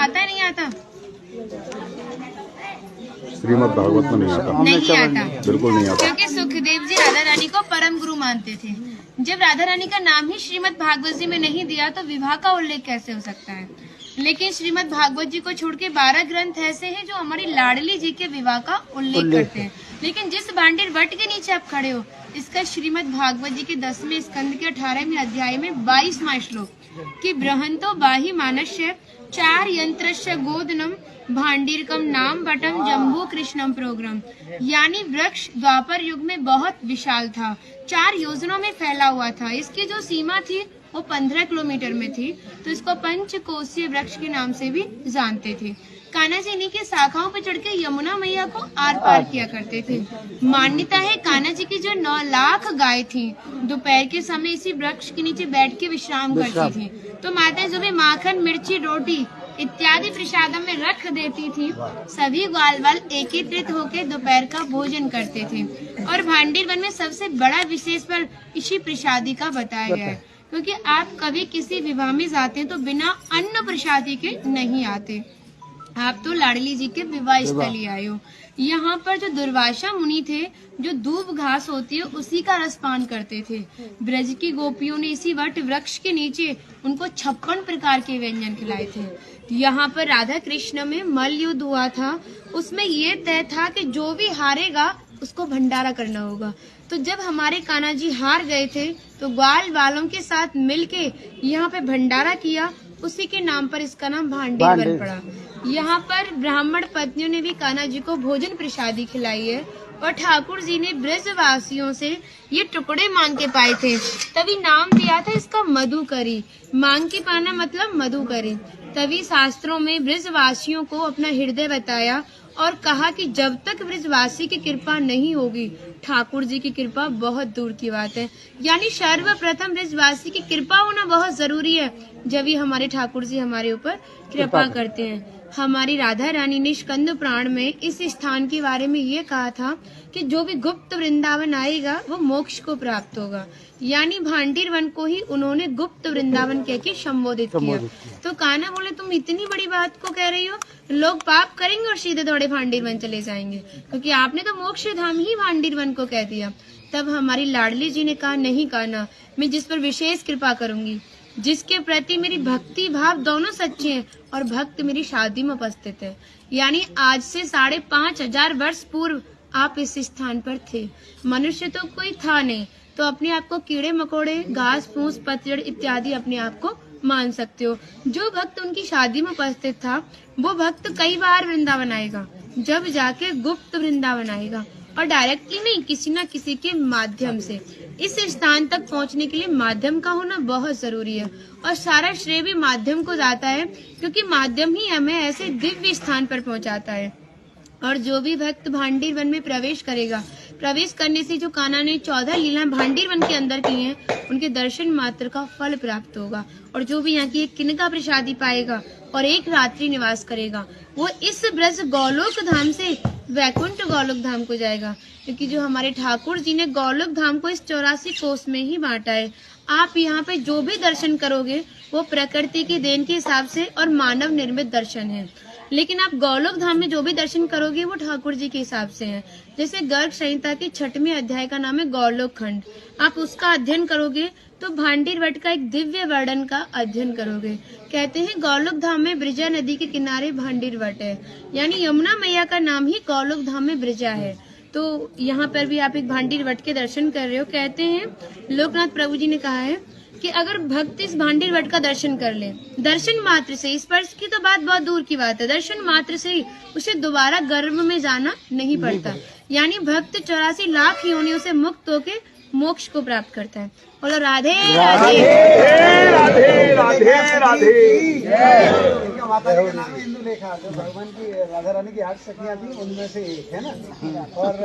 आता है नहीं आता? श्रीमद् भागवत में नहीं आता, नहीं आता, बिल्कुल नहीं आता। क्योंकि सुखदेव जी राधा रानी को परम गुरु मानते थे। जब राधा रानी का नाम ही श्रीमद् भागवत जी में नहीं दिया तो विवाह का उल्लेख कैसे हो सकता है? लेकिन श्रीमद् भागवत जी को छोड़ के 12 ग्रंथ ऐसे हैं जो हमारी लाडली जी के विवाह का उल्लेख करते हैं। लेकिन जिस भांडीर वट के नीचे आप खड़े हो, इसका श्रीमद् भागवत जी के 10वें स्कंद के 18वें अध्याय में 22वां श्लोक कि बृहंतो बाहि मानस्य 4 यंत्रस्य गोदनम भांडीरकम नाम बटम जम्बू कृष्णम प्रोग्राम, यानी वृक्ष द्वापर युग में बहुत विशाल था, 4 योजनों में फैला हुआ था। इसकी जो सीमा थी वो 15 किलोमीटर में थी, तो इसको पंचकोशीय वृक्ष के नाम से भी जानते थे। कान्हा जी इन्हीं की शाखाओं पर चढ़ के यमुना मैया को आर पार किया करते थे। मान्यता है कान्हा जी की जो 9 लाख गाय थी, दोपहर के समय इसी वृक्ष के नीचे बैठ के विश्राम करती थी। तो माता जो भी माखन, मिर्ची, रोटी इत्यादि प्रसादम में रख देती थी, सभी ग्वाल वाल एकत्रित होकर दोपहर का भोजन करते थे। और भांडीर वन में सबसे बड़ा विशेष पर इसी प्रसादी का बताया गया है, क्योंकि आप कभी किसी विवाह में जाते हैं तो बिना अन्न प्रसादी के नहीं आते। आप तो लाडली जी के विवाह स्थली आए हो। यहाँ पर जो दुर्वासा मुनि थे, जो दूब घास होती है उसी का रसपान करते थे। ब्रज की गोपियों ने इसी वट वृक्ष के नीचे उनको 56 प्रकार के व्यंजन खिलाए थे। यहाँ पर राधा कृष्ण में मल्ल युद्ध हुआ था, उसमें ये तय था कि जो भी हारेगा उसको भंडारा करना होगा। तो जब हमारे कान्हा जी हार गए थे तो ग्वाल वालों के साथ मिलके यहाँ पे भंडारा किया, उसी के नाम पर इसका नाम भांडीर वन पड़ा। यहाँ पर ब्राह्मण पत्नियों ने भी कान्हा जी को भोजन प्रसादी खिलाई है, और ठाकुर जी ने ब्रजवासियों से ये टुकड़े मांग के पाए थे, तभी नाम दिया था इसका मधुकरी। मांग के पाना मतलब मधुकरी। तभी शास्त्रों में ब्रजवासियों को अपना हृदय बताया और कहा कि जब तक ब्रजवासी की कृपा नहीं होगी, ठाकुर जी की कृपा बहुत दूर की बात है। यानी सर्वप्रथम ब्रजवासी की कृपा होना बहुत जरूरी है, जब ही हमारे ठाकुर जी हमारे ऊपर कृपा करते हैं। हमारी राधा रानी ने स्कंद पुराण में इस स्थान के बारे में ये कहा था कि जो भी गुप्त वृंदावन आएगा वो मोक्ष को प्राप्त होगा। यानी भांडीर वन को ही उन्होंने गुप्त वृंदावन कह के संबोधित किया। तो कान्हा बोले तुम इतनी बड़ी बात को कह रही हो, लोग पाप करेंगे और सीधे दौड़े भांडीर वन चले जाएंगे, क्योंकि आपने तो मोक्ष धाम ही भांडीर वन को कह दिया। तब हमारी लाडली जी ने कहा नहीं कान्हा, मैं जिस पर विशेष कृपा करूंगी, जिसके प्रति मेरी भक्ति भाव दोनों सच्चे हैं और भक्त मेरी शादी में उपस्थित है। यानी आज से 5,500 वर्ष पूर्व आप इस स्थान पर थे। मनुष्य तो कोई था नहीं, तो अपने आप को कीड़े मकोड़े, घास फूस, पतझड़ इत्यादि अपने आप को मान सकते हो। जो भक्त उनकी शादी में उपस्थित था वो भक्त कई बार वृंदावन आएगा, जब जाके गुप्त वृंदावन आएगा, और डायरेक्टली नहीं, किसी न किसी के माध्यम से। इस स्थान तक पहुंचने के लिए माध्यम का होना बहुत जरूरी है, और सारा श्रेय भी माध्यम को जाता है, क्योंकि माध्यम ही हमें ऐसे दिव्य स्थान पर पहुंचाता है। और जो भी भक्त भांडीर वन में प्रवेश करेगा, प्रवेश करने से जो कान्हा ने 14 लीला भांडीर वन के अंदर की हैं, उनके दर्शन मात्र का फल प्राप्त होगा। और जो भी यहाँ की एक किनका प्रसादी पाएगा और एक रात्रि निवास करेगा, वो इस ब्रज गौलोक धाम से वैकुंठ गौलोक धाम को जाएगा, क्योंकि जो हमारे ठाकुर जी ने गौलोक धाम को इस 84 कोस में ही बांटा है। आप यहाँ पे जो भी दर्शन करोगे वो प्रकृति की देन के हिसाब से और मानव निर्मित दर्शन है, लेकिन आप गौलोक धाम में जो भी दर्शन करोगे वो ठाकुर जी के हिसाब से है। जैसे गर्ग संहिता के 6वें अध्याय का नाम है गौलोक खंड, आप उसका अध्ययन करोगे तो भांडीर वट का एक दिव्य वर्णन का अध्ययन करोगे। कहते हैं गौलोक धाम में ब्रिजा नदी के किनारे भांडीर वट है, यानी यमुना मैया का नाम ही गौलोक धाम में ब्रिजा है। तो यहाँ पर भी आप एक भांडीर वट के दर्शन कर रहे हो। कहते हैं लोकनाथ प्रभु जी ने कहा है कि अगर भक्त इस भांडीर वट का दर्शन कर ले, दर्शन मात्र से, स्पर्श की तो बात बहुत दूर की बात है, दर्शन मात्र से ही उसे दोबारा गर्भ में जाना नहीं पड़ता। यानी भक्त 84 लाख योनियों से मुक्त होके मोक्ष को प्राप्त करता है। बोलो राधे राधे राधे राधे राधे। माता जी का नाम इंदु लेखा, जो भगवान की राधा रानी की 8 सखियां थी उनमें से एक है ना। और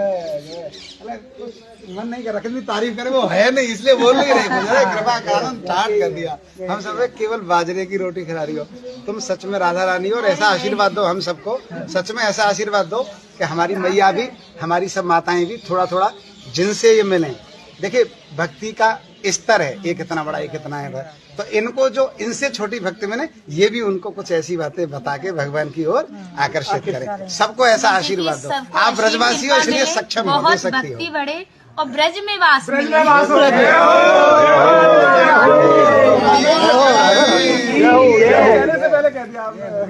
कुछ मन नहीं कर रहा, कितनी तारीफ करे, वो है नहीं इसलिए बोल नहीं रही, कृपा कारण ठाट कर दिया। हम सब केवल बाजरे की रोटी खिला रही हो, तुम सच में राधा रानी हो। और ऐसा आशीर्वाद दो हम सबको, सच में ऐसा आशीर्वाद दो कि हमारी मैया भी, हमारी सब माताएं भी थोड़ा थोड़ा जिनसे ये मिलें। देखिए भक्ति का स्तर है, ये कितना बड़ा, ये कितना है, तो इनको जो इनसे छोटी भक्ति में ने ये भी उनको कुछ ऐसी बातें बता के भगवान की ओर आकर्षित करें। सबको ऐसा आशीर्वाद दो। आप ब्रजवासी हो इसलिए सक्षम हो, दे बहुत सकती भक्ति हो। बढ़े और ब्रज में वास मिले।